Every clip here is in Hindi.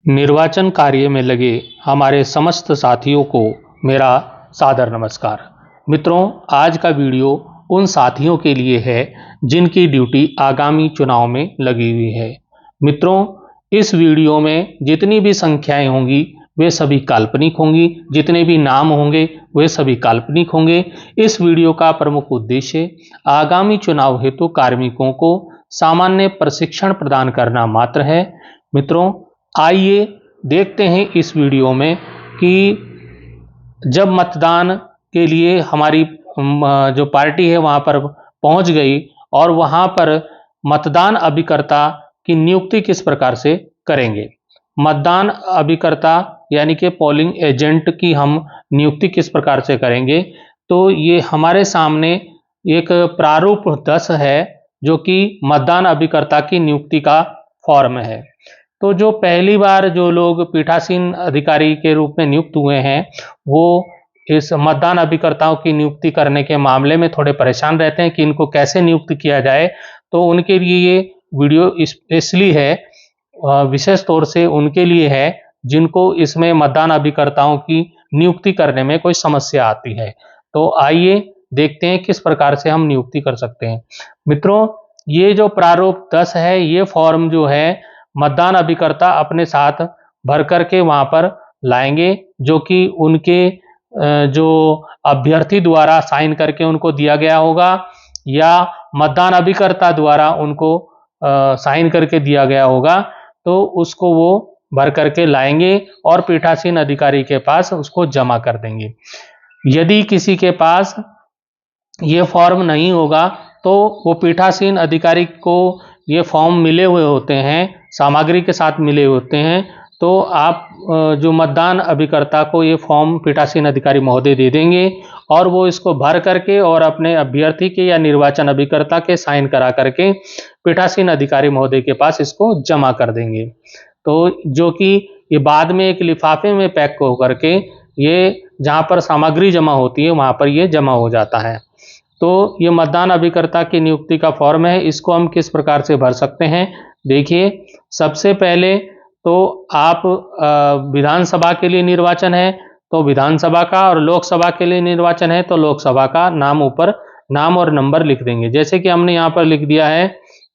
निर्वाचन कार्य में लगे हमारे समस्त साथियों को मेरा सादर नमस्कार। मित्रों, आज का वीडियो उन साथियों के लिए है जिनकी ड्यूटी आगामी चुनाव में लगी हुई है। मित्रों, इस वीडियो में जितनी भी संख्याएं होंगी वे सभी काल्पनिक होंगी, जितने भी नाम होंगे वे सभी काल्पनिक होंगे। इस वीडियो का प्रमुख उद्देश्य आगामी चुनाव हेतु कार्मिकों को सामान्य प्रशिक्षण प्रदान करना मात्र है। मित्रों, आइए देखते हैं इस वीडियो में कि जब मतदान के लिए हमारी जो पार्टी है वहां पर पहुंच गई और वहां पर मतदान अभिकर्ता की नियुक्ति किस प्रकार से करेंगे। मतदान अभिकर्ता यानी कि पोलिंग एजेंट की हम नियुक्ति किस प्रकार से करेंगे, तो ये हमारे सामने एक प्रारूप 10 है जो कि मतदान अभिकर्ता की नियुक्ति का फॉर्म है। तो जो पहली बार जो लोग पीठासीन अधिकारी के रूप में नियुक्त हुए हैं वो इस मतदान अभिकर्ताओं की नियुक्ति करने के मामले में थोड़े परेशान रहते हैं कि इनको कैसे नियुक्त किया जाए। तो उनके लिए ये वीडियो इसलिए है, विशेष तौर से उनके लिए है जिनको इसमें मतदान अभिकर्ताओं की नियुक्ति करने में कोई समस्या आती है। तो आइए देखते हैं किस प्रकार से हम नियुक्ति कर सकते हैं। मित्रों, ये जो प्रारूप 10 है ये फॉर्म जो है मतदान अभिकर्ता अपने साथ भर करके वहां पर लाएंगे, जो कि उनके जो अभ्यर्थी द्वारा साइन करके उनको दिया गया होगा या मतदान अभिकर्ता द्वारा उनको साइन करके दिया गया होगा। तो उसको वो भर करके लाएंगे और पीठासीन अधिकारी के पास उसको जमा कर देंगे। यदि किसी के पास ये फॉर्म नहीं होगा तो वो पीठासीन अधिकारी को ये फॉर्म मिले हुए होते हैं, सामग्री के साथ मिले होते हैं। तो आप जो मतदान अभिकर्ता को ये फॉर्म पीठासीन अधिकारी महोदय दे देंगे और वो इसको भर करके और अपने अभ्यर्थी के या निर्वाचन अभिकर्ता के साइन करा करके पीठासीन अधिकारी महोदय के पास इसको जमा कर देंगे। तो जो कि ये बाद में एक लिफाफे में पैक होकर के ये जहाँ पर सामग्री जमा होती है वहाँ पर ये जमा हो जाता है। तो ये मतदान अभिकर्ता की नियुक्ति का फॉर्म है, इसको हम किस प्रकार से भर सकते हैं। देखिए, सबसे पहले तो आप विधानसभा के लिए निर्वाचन है तो विधानसभा का, और लोकसभा के लिए निर्वाचन है तो लोकसभा का नाम ऊपर नाम और नंबर लिख देंगे। जैसे कि हमने यहाँ पर लिख दिया है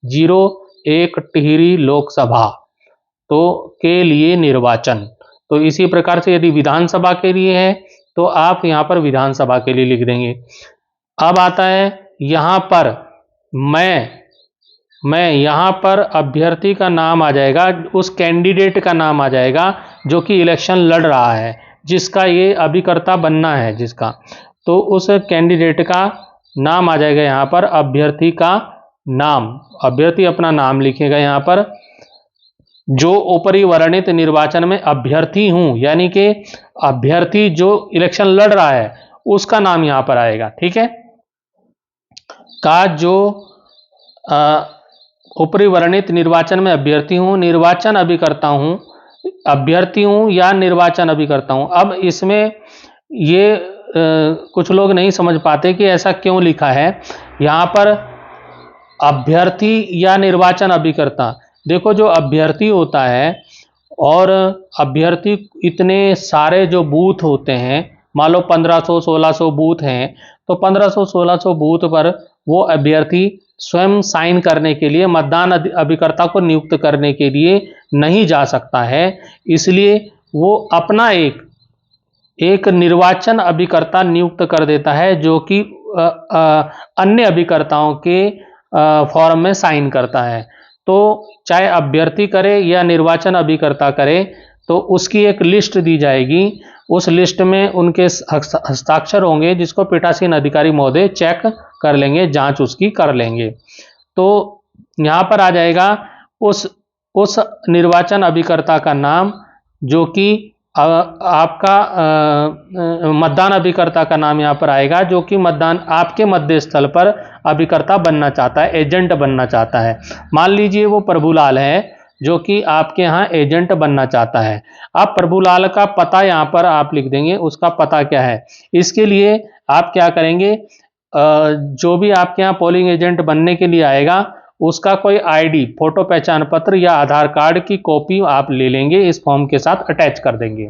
01 टिहरी लोकसभा तो के लिए निर्वाचन। तो इसी प्रकार से यदि विधानसभा के लिए है तो आप यहाँ पर विधानसभा के लिए लिख देंगे। अब आता है यहाँ पर मैं यहाँ पर अभ्यर्थी का नाम आ जाएगा, उस कैंडिडेट का नाम आ जाएगा जो कि इलेक्शन लड़ रहा है, जिसका ये अभिकर्ता बनना है जिसका, तो उस कैंडिडेट का नाम आ जाएगा यहाँ पर। अभ्यर्थी का नाम, अभ्यर्थी अपना नाम लिखेगा यहाँ पर। जो ऊपरी वर्णित निर्वाचन में अभ्यर्थी हूं यानी कि अभ्यर्थी जो इलेक्शन लड़ रहा है उसका नाम यहाँ पर आएगा, ठीक है। का जो ऊपरी वर्णित निर्वाचन में अभ्यर्थी हूं, निर्वाचन अभिकर्ता हूं, अभ्यर्थी हूं या निर्वाचन अभिकर्ता हूं। अब इसमें ये कुछ लोग नहीं समझ पाते कि ऐसा क्यों लिखा है यहाँ पर अभ्यर्थी या निर्वाचन अभिकर्ता। देखो, जो अभ्यर्थी होता है और अभ्यर्थी इतने सारे जो बूथ होते हैं, मान लो 1500-1600 बूथ हैं, तो 1500-1600 बूथ पर वो अभ्यर्थी स्वयं साइन करने के लिए मतदान अभिकर्ता को नियुक्त करने के लिए नहीं जा सकता है। इसलिए वो अपना एक निर्वाचन अभिकर्ता नियुक्त कर देता है जो कि अन्य अभिकर्ताओं के फॉर्म में साइन करता है। तो चाहे अभ्यर्थी करे या निर्वाचन अभिकर्ता करे तो उसकी एक लिस्ट दी जाएगी, उस लिस्ट में उनके हस्ताक्षर होंगे जिसको पीठासीन अधिकारी महोदय चेक कर लेंगे, जांच उसकी कर लेंगे। तो यहाँ पर आ जाएगा उस निर्वाचन अभिकर्ता का नाम जो कि आपका मतदान अभिकर्ता का नाम यहाँ पर आएगा जो कि मतदान आपके मतदेय स्थल पर अभिकर्ता बनना चाहता है, एजेंट बनना चाहता है। मान लीजिए वो प्रभुलाल है जो कि आपके यहाँ एजेंट बनना चाहता है। आप प्रभुलाल का पता यहाँ पर आप लिख देंगे, उसका पता क्या है। इसके लिए आप क्या करेंगे, जो भी आपके यहाँ पोलिंग एजेंट बनने के लिए आएगा उसका कोई आईडी, फोटो पहचान पत्र या आधार कार्ड की कॉपी आप ले लेंगे, इस फॉर्म के साथ अटैच कर देंगे।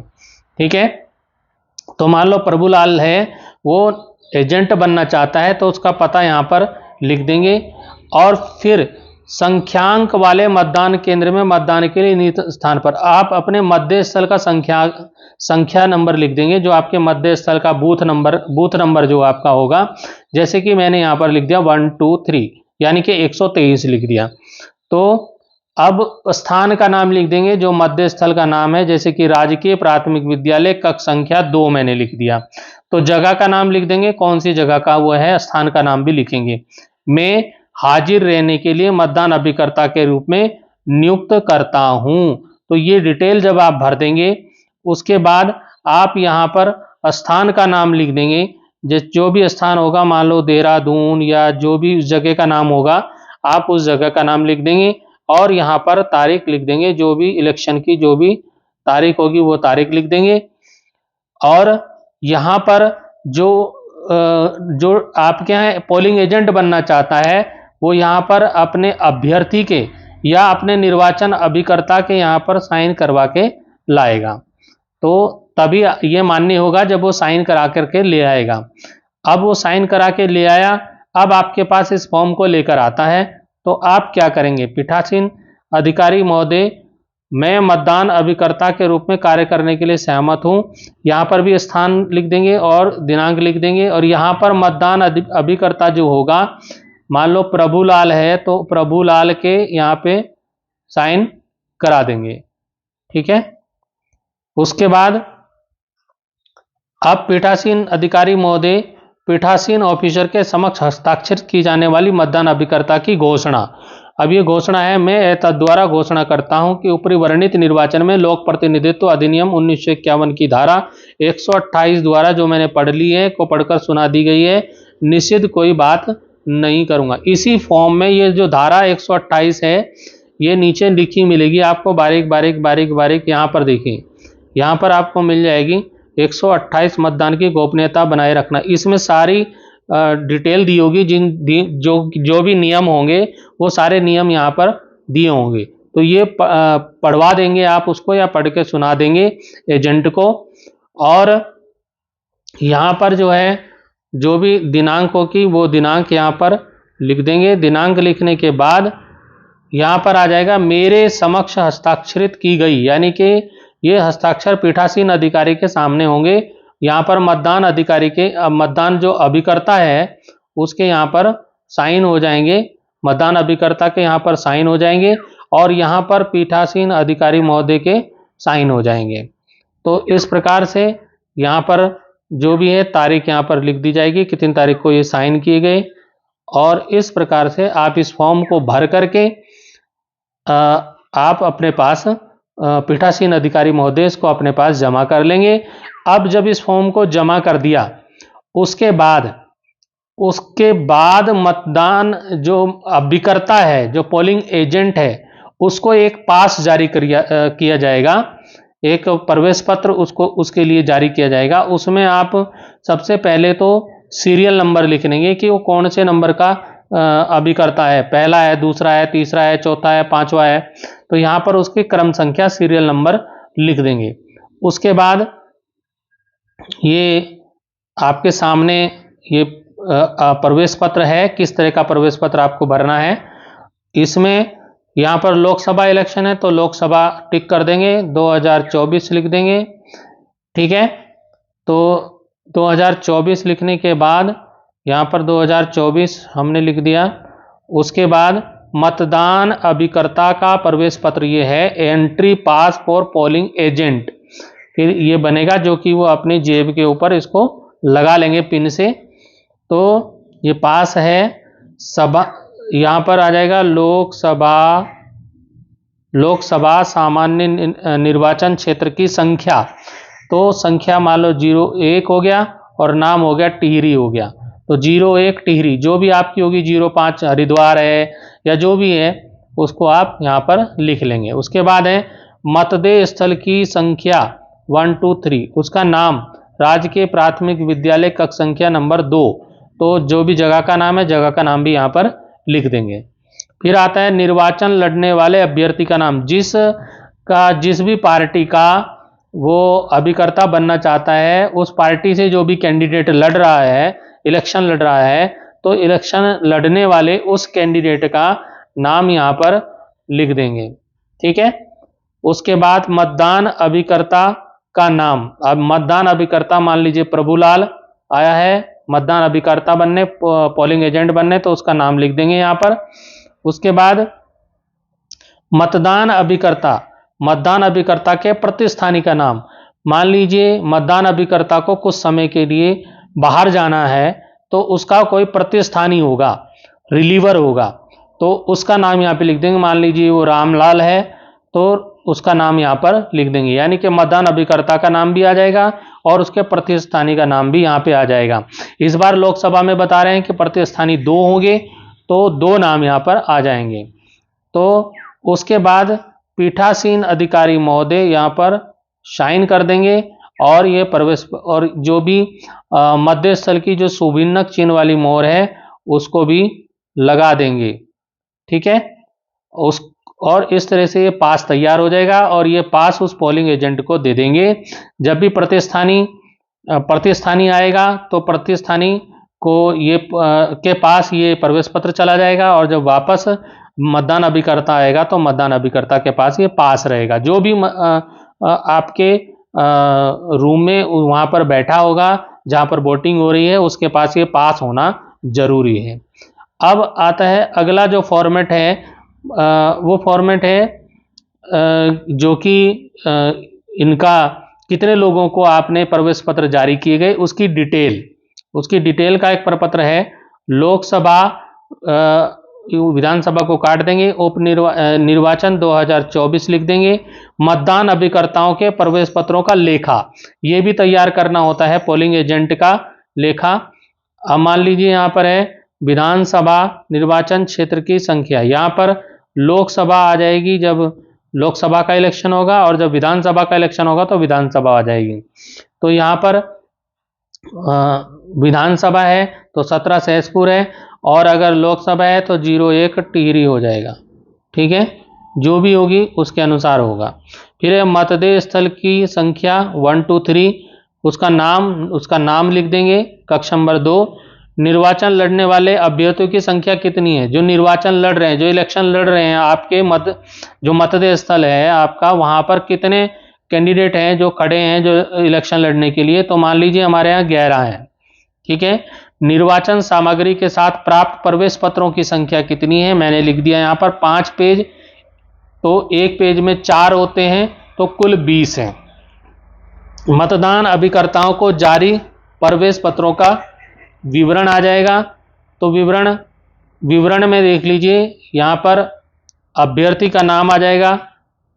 ठीक है, तो मान लो प्रभुलाल है, वो एजेंट बनना चाहता है, तो उसका पता यहाँ पर लिख देंगे और फिर संख्यांक वाले मतदान केंद्र में मतदान के लिए नियत स्थान पर आप अपने मध्य स्थल का संख्या नंबर लिख देंगे, जो आपके मध्य स्थल का बूथ नंबर जो आपका होगा। जैसे कि मैंने यहाँ पर लिख दिया 1 2 3, यानी कि 123 लिख दिया। तो अब स्थान का नाम लिख देंगे, जो मध्य स्थल का नाम है, जैसे कि राजकीय प्राथमिक विद्यालय कक्ष संख्या 2 मैंने लिख दिया। तो जगह का नाम लिख देंगे, कौन सी जगह का वो है, स्थान का नाम भी लिखेंगे। मैं हाजिर रहने के लिए मतदान अभिकर्ता के रूप में नियुक्त करता हूं। तो ये डिटेल जब आप भर देंगे, उसके बाद आप यहां पर स्थान का नाम लिख देंगे, जो भी स्थान होगा, मान लो देहरादून या जो भी उस जगह का नाम होगा, आप उस जगह का नाम लिख देंगे और यहाँ पर तारीख लिख देंगे, जो भी इलेक्शन की जो भी तारीख होगी वो तारीख लिख देंगे। और यहाँ पर जो आपके यहाँ पोलिंग एजेंट बनना चाहता है, वो यहाँ पर अपने अभ्यर्थी के या अपने निर्वाचन अभिकर्ता के यहाँ पर साइन करवा के लाएगा। तो तभी ये मान्य होगा जब वो साइन करा करके ले आएगा। अब वो साइन करा के ले आया, अब आपके पास इस फॉर्म को लेकर आता है, तो आप क्या करेंगे, पीठासीन अधिकारी महोदय, मैं मतदान अभिकर्ता के रूप में कार्य करने के लिए सहमत हूं। यहाँ पर भी स्थान लिख देंगे और दिनांक लिख देंगे। और यहाँ पर मतदान अभिकर्ता जो होगा, मान लो प्रभुलाल है, तो प्रभुलाल के यहाँ पे साइन करा देंगे। ठीक है, उसके बाद अब पीठासीन अधिकारी महोदय, पीठासीन ऑफिसर के समक्ष हस्ताक्षरित की जाने वाली मतदान अभिकर्ता की घोषणा। अब ये घोषणा है, मैं तद्वारा घोषणा करता हूं कि ऊपरी वर्णित निर्वाचन में लोक प्रतिनिधित्व अधिनियम 1951 की धारा 128 द्वारा जो मैंने पढ़ ली है को पढ़कर सुना दी गई है, निषिद्ध कोई बात नहीं करूंगा। इसी फॉर्म में ये जो धारा 128 है, ये नीचे लिखी मिलेगी आपको, बारीक बारीक बारीक बारीक यहाँ पर देखिए, यहाँ पर आपको मिल जाएगी 128 मतदान की गोपनीयता बनाए रखना। इसमें सारी डिटेल दी होगी, जो भी नियम होंगे वो सारे नियम यहाँ पर दिए होंगे। तो ये पढ़वा देंगे आप उसको या पढ़ के सुना देंगे एजेंट को। और यहाँ पर जो है जो भी दिनांक होगी वो दिनांक यहाँ पर लिख देंगे। दिनांक लिखने के बाद यहाँ पर आ जाएगा मेरे समक्ष हस्ताक्षरित की गई, यानी कि ये हस्ताक्षर पीठासीन अधिकारी के सामने होंगे। यहाँ पर मतदान अधिकारी के मतदान जो अभिकर्ता है उसके यहाँ पर साइन हो जाएंगे, मतदान अभिकर्ता के यहाँ पर साइन हो जाएंगे और यहाँ पर पीठासीन अधिकारी महोदय के साइन हो जाएंगे। तो इस प्रकार से यहाँ पर जो भी है तारीख यहाँ पर लिख दी जाएगी, कितनी तारीख को ये साइन किए गए। और इस प्रकार से आप इस फॉर्म को भर करके आप अपने पास पीठासीन अधिकारी महोदय को अपने पास जमा कर लेंगे। अब जब इस फॉर्म को जमा कर दिया, उसके बाद मतदान जो अभिकर्ता है, जो पोलिंग एजेंट है, उसको एक पास जारी किया जाएगा, एक प्रवेश पत्र उसके लिए जारी किया जाएगा। उसमें आप सबसे पहले तो सीरियल नंबर लिख लेंगे कि वो कौन से नंबर का अभिकर्ता है, पहला है, दूसरा है, तीसरा है, चौथा है, पांचवा है। तो यहाँ पर उसकी क्रम संख्या सीरियल नंबर लिख देंगे। उसके बाद ये आपके सामने ये प्रवेश पत्र है, किस तरह का प्रवेश पत्र आपको भरना है। इसमें यहाँ पर लोकसभा इलेक्शन है तो लोकसभा टिक कर देंगे, 2024 लिख देंगे। ठीक है, तो 2024 लिखने के बाद यहाँ पर 2024 हमने लिख दिया। उसके बाद मतदान अभिकर्ता का प्रवेश पत्र ये है, entry pass for polling agent, फिर ये बनेगा जो कि वो अपनी जेब के ऊपर इसको लगा लेंगे पिन से। तो ये पास है। सभा यहाँ पर आ जाएगा लोकसभा सामान्य निर्वाचन क्षेत्र की संख्या। तो संख्या मान लो 01 हो गया और नाम हो गया टिहरी हो गया। तो 01 टिहरी जो भी आपकी होगी, 05 हरिद्वार है या जो भी है उसको आप यहाँ पर लिख लेंगे। उसके बाद है मतदेय स्थल की संख्या 1 2 3, उसका नाम राजकीय प्राथमिक विद्यालय कक्ष संख्या नंबर 2। तो जो भी जगह का नाम है, जगह का नाम भी यहाँ पर लिख देंगे। फिर आता है निर्वाचन लड़ने वाले अभ्यर्थी का नाम, जिस भी पार्टी का वो अभिकर्ता बनना चाहता है, उस पार्टी से जो भी कैंडिडेट लड़ रहा है, इलेक्शन लड़ रहा है, तो इलेक्शन लड़ने वाले उस कैंडिडेट का नाम यहाँ पर लिख देंगे। ठीक है। उसके बाद मतदान अभिकर्ता का नाम। अब मतदान अभिकर्ता मान लीजिए प्रभुलाल आया है मतदान अभिकर्ता बनने, पोलिंग एजेंट बनने, तो उसका नाम लिख देंगे यहाँ पर। उसके बाद मतदान अभिकर्ता के प्रतिस्थानी का नाम। मान लीजिए मतदान अभिकर्ता को कुछ समय के लिए बाहर जाना है, तो उसका कोई प्रतिस्थानी होगा, रिलीवर होगा, तो उसका नाम यहाँ पे लिख देंगे। मान लीजिए वो रामलाल है, तो उसका नाम यहाँ पर लिख देंगे, यानी कि मतदान अभिकर्ता का नाम भी आ जाएगा और उसके प्रतिस्थानी का नाम भी यहाँ पे आ जाएगा। इस बार लोकसभा में बता रहे हैं कि प्रतिस्थानी 2 होंगे, तो 2 नाम यहाँ पर आ जाएंगे। तो उसके बाद पीठासीन अधिकारी महोदय यहाँ पर साइन कर देंगे और ये प्रवेश, और जो भी मध्य स्थल की जो सुभिन्नक चिन्ह वाली मोहर है उसको भी लगा देंगे। ठीक है। और इस तरह से ये पास तैयार हो जाएगा और ये पास उस पोलिंग एजेंट को दे देंगे। जब भी प्रतिस्थानी आएगा तो प्रतिस्थानी को के पास ये प्रवेश पत्र चला जाएगा, और जब वापस मतदान अभिकर्ता आएगा तो मतदान अभिकर्ता के पास ये पास रहेगा। जो भी आपके रूम में वहाँ पर बैठा होगा जहाँ पर वोटिंग हो रही है, उसके पास ये पास होना जरूरी है। अब आता है अगला जो फॉर्मेट है, वो फॉर्मेट है जो कि इनका कितने लोगों को आपने प्रवेश पत्र जारी किए गए उसकी डिटेल का एक प्रपत्र है। लोकसभा विधानसभा को काट देंगे, उप निर्वाचन 2024 लिख देंगे। मतदान अभिकर्ताओं के प्रवेश पत्रों का लेखा, ये भी तैयार करना होता है पोलिंग एजेंट का लेखा। अब मान लीजिए यहाँ पर है विधानसभा निर्वाचन क्षेत्र की संख्या, यहाँ पर लोकसभा आ जाएगी जब लोकसभा का इलेक्शन होगा, और जब विधानसभा का इलेक्शन होगा तो विधानसभा आ जाएगी। तो यहाँ पर विधानसभा है तो 17 सहसपुर है, और अगर लोकसभा है तो 01 टिहरी हो जाएगा। ठीक है, जो भी होगी उसके अनुसार होगा। फिर मतदेय स्थल की संख्या 1 2 3, उसका नाम लिख देंगे। कक्ष नंबर 2, निर्वाचन लड़ने वाले अभ्यर्थियों की संख्या कितनी है, जो निर्वाचन लड़ रहे हैं, जो इलेक्शन लड़ रहे हैं, आपके जो मतदेय स्थल है आपका, वहां पर कितने कैंडिडेट हैं जो खड़े हैं जो इलेक्शन लड़ने के लिए। तो मान लीजिए हमारे यहाँ 11 हैं। ठीक है। निर्वाचन सामग्री के साथ प्राप्त प्रवेश पत्रों की संख्या कितनी है, मैंने लिख दिया यहाँ पर 5 पेज, तो एक पेज में 4 होते हैं, तो कुल 20 हैं। मतदान अभिकर्ताओं को जारी प्रवेश पत्रों का विवरण आ जाएगा। तो विवरण में देख लीजिए, यहाँ पर अभ्यर्थी का नाम आ जाएगा।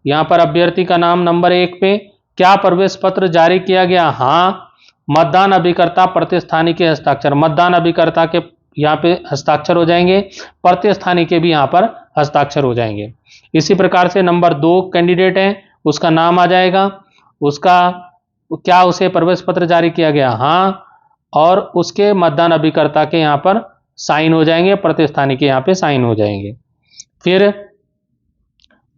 यहाँ पर अभ्यर्थी का नाम नंबर 1 पे, क्या प्रवेश पत्र जारी किया गया, हाँ। मतदान अभिकर्ता प्रतिस्थानी के हस्ताक्षर, मतदान अभिकर्ता के यहाँ पे हस्ताक्षर हो जाएंगे, प्रतिस्थानी के भी यहाँ पर हस्ताक्षर हो जाएंगे। इसी प्रकार से नंबर 2 कैंडिडेट है, उसका नाम आ जाएगा, उसका क्या उसे प्रवेश पत्र जारी किया गया, हाँ, और उसके मतदान अभिकर्ता के यहाँ पर साइन हो जाएंगे, प्रतिस्थानी के यहाँ पे साइन हो जाएंगे। फिर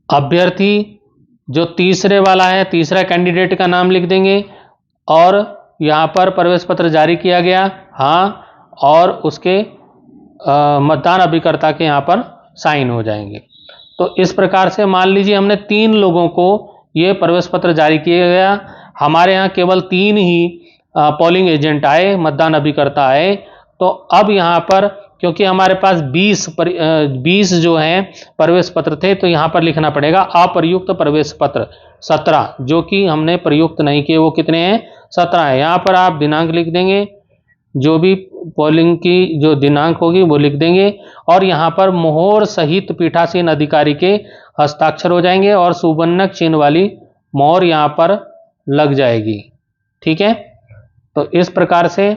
अभ्यर्थी जो तीसरे वाला है, तीसरा कैंडिडेट का नाम लिख देंगे, और यहाँ पर प्रवेश पत्र जारी किया गया, हाँ, और उसके मतदान अभिकर्ता के यहाँ पर साइन हो जाएंगे। तो इस प्रकार से मान लीजिए हमने 3 लोगों को ये प्रवेश पत्र जारी किया गया। हमारे यहाँ केवल 3 ही पोलिंग एजेंट आए, मतदान अभिकर्ता आए। तो अब यहाँ पर क्योंकि हमारे पास 20 जो हैं प्रवेश पत्र थे, तो यहाँ पर लिखना पड़ेगा अप्रयुक्त प्रवेश पत्र 17, जो कि हमने प्रयुक्त नहीं किए, वो कितने हैं, 17 है। यहाँ पर आप दिनांक लिख देंगे, जो भी पोलिंग की जो दिनांक होगी वो लिख देंगे, और यहाँ पर मोहर सहित पीठासीन अधिकारी के हस्ताक्षर हो जाएंगे, और सुबन्नक चिन्ह वाली मोहर यहाँ पर लग जाएगी। ठीक है। तो इस प्रकार से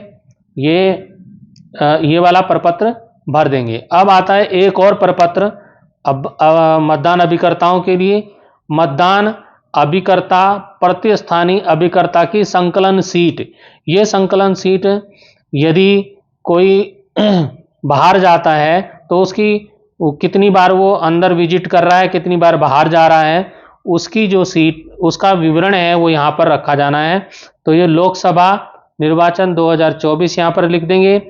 ये वाला प्रपत्र भर देंगे। अब आता है एक और प्रपत्र, अब मतदान अभिकर्ताओं के लिए, मतदान अभिकर्ता प्रतिस्थानी अभिकर्ता की संकलन सीट। ये संकलन सीट यदि कोई बाहर जाता है तो उसकी वो कितनी बार वो अंदर विजिट कर रहा है, कितनी बार बाहर जा रहा है, उसकी जो सीट, उसका विवरण है वो यहाँ पर रखा जाना है। तो ये लोकसभा निर्वाचन 2024 यहाँ पर लिख देंगे,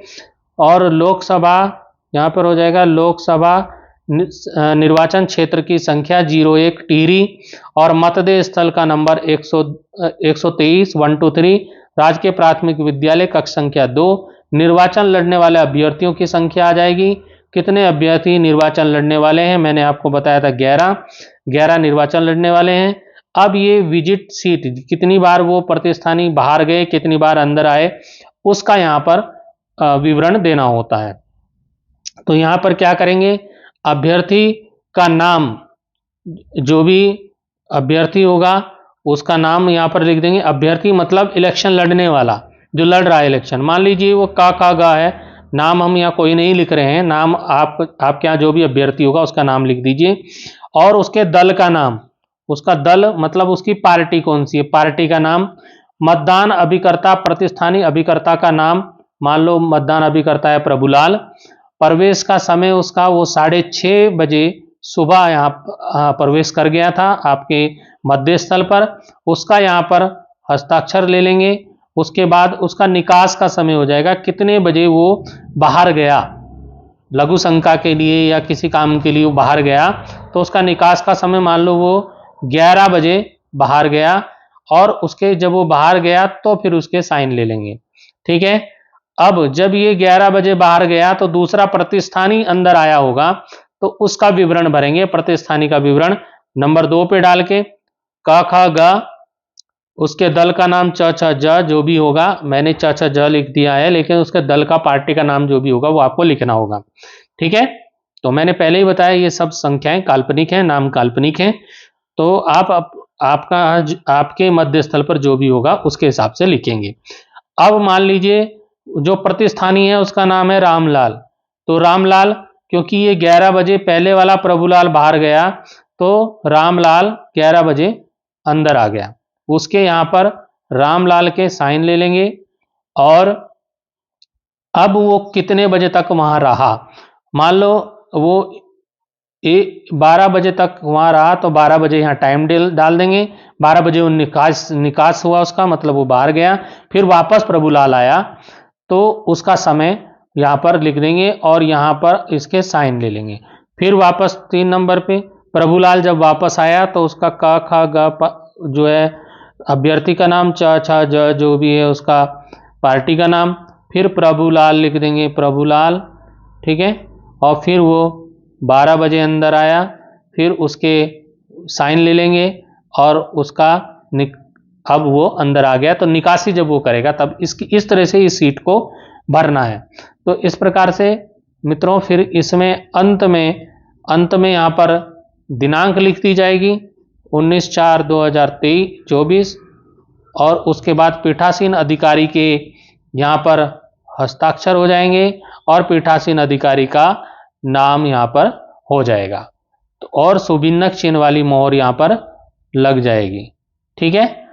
और लोकसभा यहाँ पर हो जाएगा लोकसभा निर्वाचन क्षेत्र की संख्या 01 टिहरी, और मतदेय स्थल का नंबर 123 123, राजकीय प्राथमिक विद्यालय कक्ष संख्या 2। निर्वाचन लड़ने वाले अभ्यर्थियों की संख्या आ जाएगी, कितने अभ्यर्थी निर्वाचन लड़ने वाले हैं, मैंने आपको बताया था 11 निर्वाचन लड़ने वाले हैं। अब ये विजिट सीट, कितनी बार वो प्रतिस्थानी बाहर गए, कितनी बार अंदर आए, उसका यहाँ पर विवरण देना होता है। तो यहाँ पर क्या करेंगे, अभ्यर्थी का नाम, जो भी अभ्यर्थी होगा उसका नाम यहाँ पर लिख देंगे। अभ्यर्थी मतलब इलेक्शन लड़ने वाला, जो लड़ रहा है इलेक्शन। मान लीजिए वो का गा है, नाम हम यहाँ कोई नहीं लिख रहे हैं, नाम आपके यहाँ जो भी अभ्यर्थी होगा उसका नाम लिख दीजिए, और उसके दल का नाम, उसका दल मतलब उसकी पार्टी कौन सी है, पार्टी का नाम। मतदान अभिकर्ता, प्रतिस्थानी अभिकर्ता का नाम, मान लो मतदान अभिकर्ता है प्रभुलाल। प्रवेश का समय उसका वो 6:30 बजे सुबह यहाँ प्रवेश कर गया था आपके मतदेय स्थल पर, उसका यहाँ पर हस्ताक्षर ले लेंगे। उसके बाद उसका निकास का समय हो जाएगा, कितने बजे वो बाहर गया, लघु शंका के लिए या किसी काम के लिए वो बाहर गया, तो उसका निकास का समय मान लो वो 11 बजे बाहर गया, और उसके जब वो बाहर गया तो फिर उसके साइन ले लेंगे। ठीक है। अब जब ये 11 बजे बाहर गया तो दूसरा प्रतिस्थानी अंदर आया होगा, तो उसका विवरण भरेंगे, प्रतिस्थानी का विवरण नंबर 2 पे डाल के, क ख ग, उसके दल का नाम च छ ज, जो भी होगा, मैंने च छ ज लिख दिया है, लेकिन उसके दल का, पार्टी का नाम जो भी होगा वो आपको लिखना होगा। ठीक है। तो मैंने पहले ही बताया ये सब संख्याएं काल्पनिक हैं, नाम काल्पनिक हैं, तो आपका आपके मध्य स्थल पर जो भी होगा उसके हिसाब से लिखेंगे। अब मान लीजिए जो प्रतिस्थानी है उसका नाम है रामलाल, तो रामलाल, क्योंकि ये 11 बजे पहले वाला प्रभुलाल बाहर गया, तो रामलाल 11 बजे अंदर आ गया, उसके यहाँ पर रामलाल के साइन ले लेंगे। और अब वो कितने बजे तक वहां रहा, मान लो वो 12 बजे तक वहां रहा, तो 12 बजे यहाँ टाइम डाल देंगे। 12 बजे वो निकास हुआ उसका, मतलब वो बाहर गया, फिर वापस प्रभुलाल आया, तो उसका समय यहाँ पर लिख देंगे, और यहाँ पर इसके साइन ले लेंगे। फिर वापस 3 नंबर पे प्रभुलाल जब वापस आया, तो उसका क ख ग जो है अभ्यर्थी का नाम, च छ ज जो भी है उसका पार्टी का नाम, फिर प्रभुलाल लिख देंगे, प्रभुलाल। ठीक है। और फिर वो 12 बजे अंदर आया, फिर उसके साइन ले लेंगे, और उसका अब वो अंदर आ गया, तो निकासी जब वो करेगा तब इस तरह से इस सीट को भरना है। तो इस प्रकार से मित्रों, फिर इसमें अंत में यहाँ पर दिनांक लिख दी जाएगी 19/4/2024, और उसके बाद पीठासीन अधिकारी के यहाँ पर हस्ताक्षर हो जाएंगे, और पीठासीन अधिकारी का नाम यहाँ पर हो जाएगा, तो और सुभिन्नक चिन्ह वाली मोहर यहाँ पर लग जाएगी। ठीक है।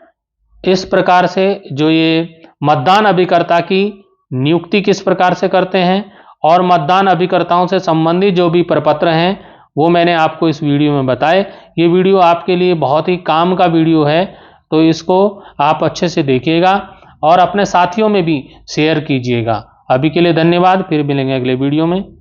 इस प्रकार से जो ये मतदान अभिकर्ता की नियुक्ति किस प्रकार से करते हैं, और मतदान अभिकर्ताओं से संबंधित जो भी प्रपत्र हैं वो मैंने आपको इस वीडियो में बताए। ये वीडियो आपके लिए बहुत ही काम का वीडियो है, तो इसको आप अच्छे से देखिएगा और अपने साथियों में भी शेयर कीजिएगा। अभी के लिए धन्यवाद, फिर मिलेंगे अगले वीडियो में।